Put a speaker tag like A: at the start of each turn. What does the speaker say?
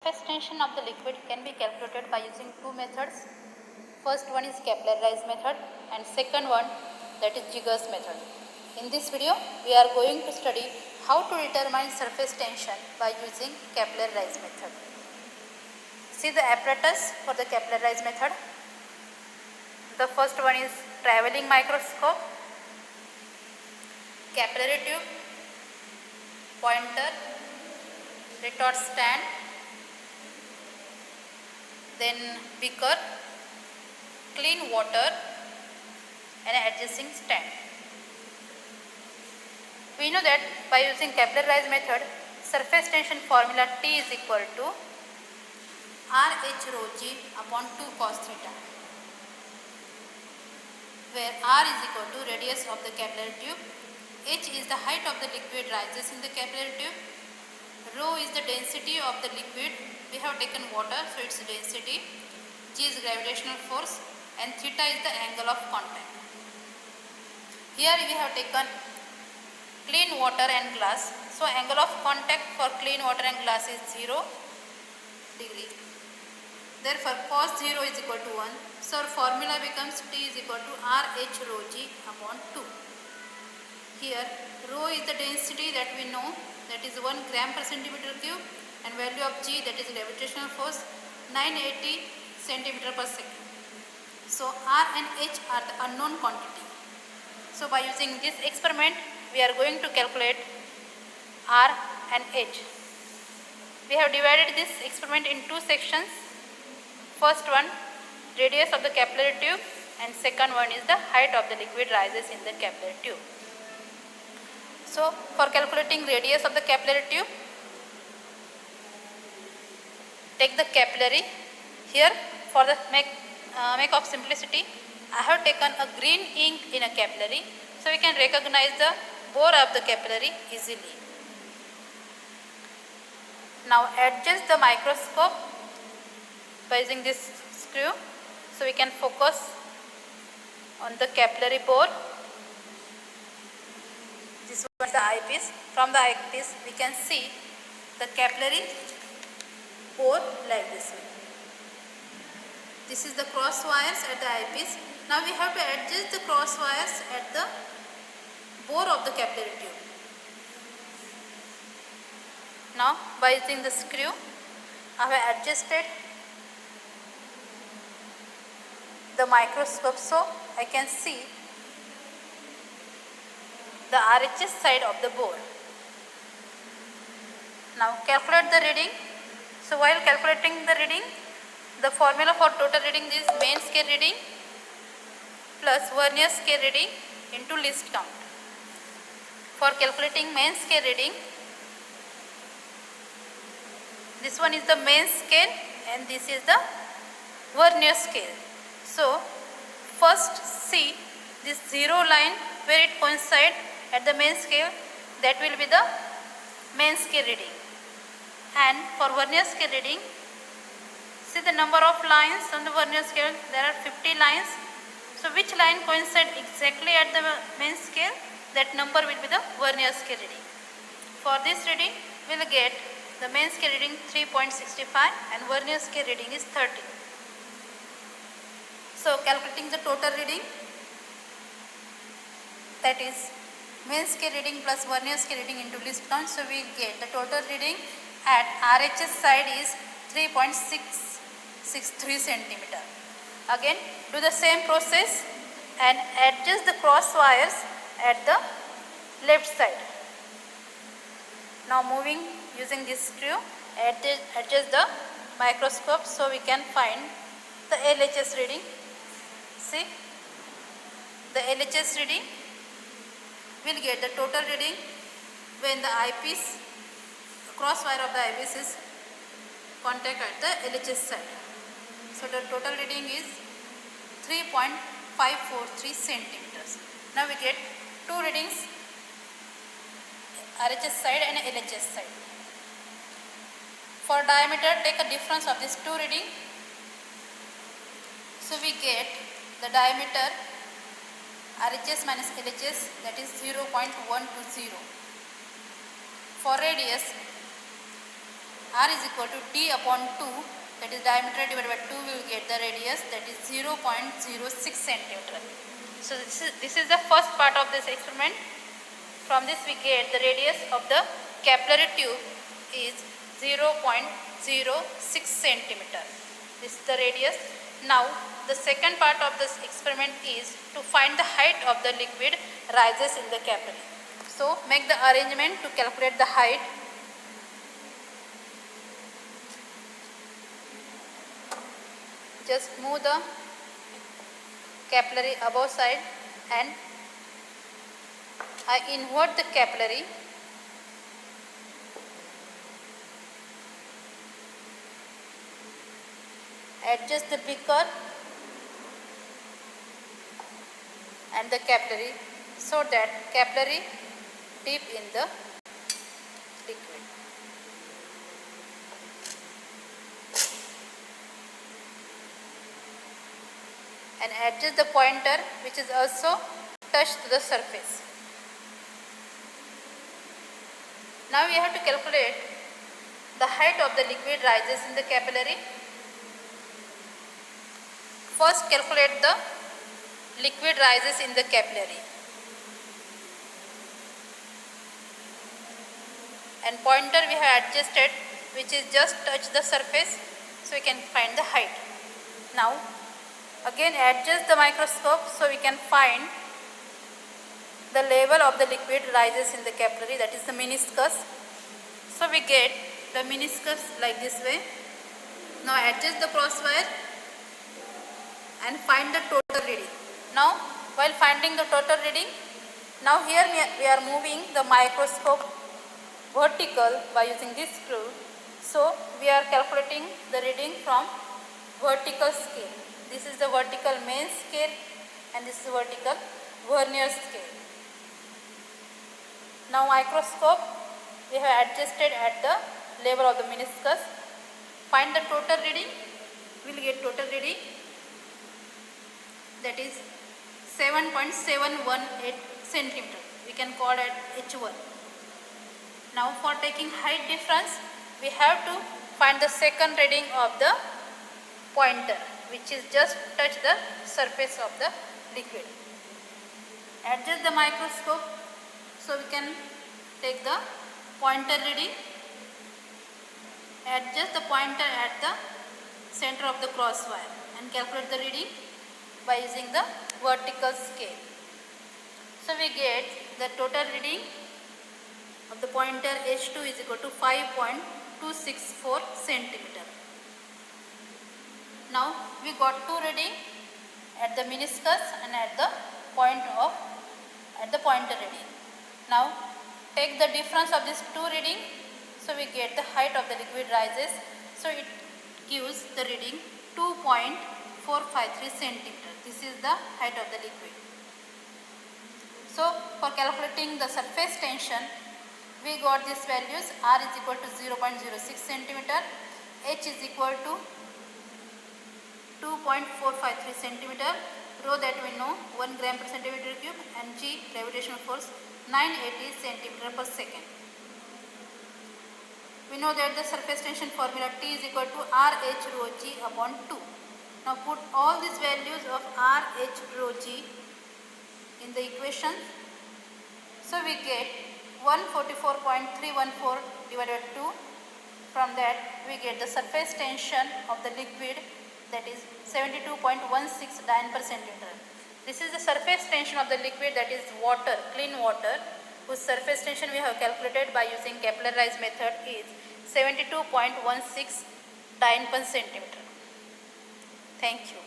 A: Surface tension of the liquid can be calculated by using two methods. First one is capillarized method and second one, that is Jigger's method. In this video we are going to study how to determine surface tension by using capillarized method. See the apparatus for the capillarized method. The first one is travelling microscope, capillary tube, pointer, retort stand, then beaker, clean water and adjusting stand. We know that by using capillarized method, surface tension formula T is equal to RH rho g upon 2 cos theta, where R is equal to radius of the capillary tube, H is the height of the liquid rises in the capillary tube, rho is the density of the liquid. We have taken water, so its density, G is gravitational force and theta is the angle of contact. Here we have taken clean water and glass, so angle of contact for clean water and glass is 0 degree. Therefore cos 0 is equal to 1, so our formula becomes T is equal to RH rho g upon 2. Here rho is the density that we know, that is 1 gram per centimeter cube, and value of G, that is gravitational force, 980 centimeter per second. So R and H are the unknown quantity. So by using this experiment we are going to calculate R and H. We have divided this experiment in two sections. First one, radius of the capillary tube, and second one is the height of the liquid rises in the capillary tube. So for calculating radius of the capillary tube, take the capillary. Here for the make of simplicity, I have taken a green ink in a capillary, so we can recognize the bore of the capillary easily. Now adjust the microscope by using this screw, so we can focus on the capillary bore. This was the eyepiece. From the eyepiece we can see the capillary bore like this way. This is the cross wires at the eyepiece. Now we have to adjust the cross wires at the bore of the capillary tube. Now by using the screw, I have adjusted the microscope so I can see the RHS side of the bore. Now calculate the reading. So while calculating the reading, the formula for total reading is main scale reading plus vernier scale reading into least count. For calculating main scale reading, this one is the main scale and this is the vernier scale. So first see this 0 line where it coincides at the main scale, that will be the main scale reading. And for vernier scale reading, see the number of lines on the vernier scale, there are 50 lines. So which line coincides exactly at the main scale, that number will be the vernier scale reading. For this reading we will get the main scale reading 3.65 and vernier scale reading is 30. So calculating the total reading, that is main scale reading plus vernier scale reading into least count, so we get the total reading at RHS side is 3.663 centimeter. Again do the same process and adjust the cross wires at the left side. Now moving using this screw, adjust the microscope so we can find the LHS reading. See the LHS reading, we will get the total reading when the eyepiece, cross wire of the eyepiece is contact at the LHS side. So the total reading is 3.543 centimeters. Now we get two readings, RHS side and LHS side. For diameter, take a difference of these two reading. So we get the diameter RHS minus LHS, that is 0.120. For radius, r is equal to d upon 2, that is diameter divided by 2, we will get the radius, that is 0.06 centimeter. So this is the first part of this experiment. From this we get the radius of the capillary tube is 0.06 centimeter. This is the radius. Now the second part of this experiment is to find the height of the liquid rises in the capillary. So make the arrangement to calculate the height. Just move the capillary above side and I invert the capillary. Adjust the beaker and the capillary so that capillary dip in the liquid. And adjust the pointer which is also touched to the surface. Now we have to calculate the height of the liquid rises in the capillary. First calculate the liquid rises in the capillary. And pointer we have adjusted which is just touch the surface, so we can find the height. Now again adjust the microscope so we can find the level of the liquid rises in the capillary, that is the meniscus. So we get the meniscus like this way. Now adjust the crosswire and find the total reading. Now while finding the total reading, now here we are moving the microscope vertical by using this screw. So we are calculating the reading from vertical scale. This is the vertical main scale and this is the vertical vernier scale. Now microscope we have adjusted at the level of the meniscus. Find the total reading. We will get total reading, that is 7.718 centimeter. We can call it H1. Now for taking height difference, we have to find the second reading of the pointer which is just touch the surface of the liquid. Adjust the microscope so we can take the pointer reading. Adjust the pointer at the center of the crosswire and calculate the reading by using the vertical scale. So we get the total reading of the pointer H2 is equal to 5.264 centimeter. Now we got two reading at the meniscus and at the pointer reading. Now take the difference of these two reading, so we get the height of the liquid rises. So it gives the reading 2.453 centimeter. This is the height of the liquid. So for calculating the surface tension, we got these values. R is equal to 0.06 centimeter, H is equal to 2.453 centimeter, rho that we know 1 gram per centimeter cube, and G gravitational force 980 centimeter per second. We know that the surface tension formula T is equal to RH rho G upon 2. Now put all these values of RH rho G in the equation. So we get 144.314 divided by 2. From that we get the surface tension of the liquid, that is 72.16 Dalton per centimeter. This is the surface tension of the liquid, that is water, clean water, whose surface tension we have calculated by using capillarized method is 72.16 Dalton per centimeter. Thank you.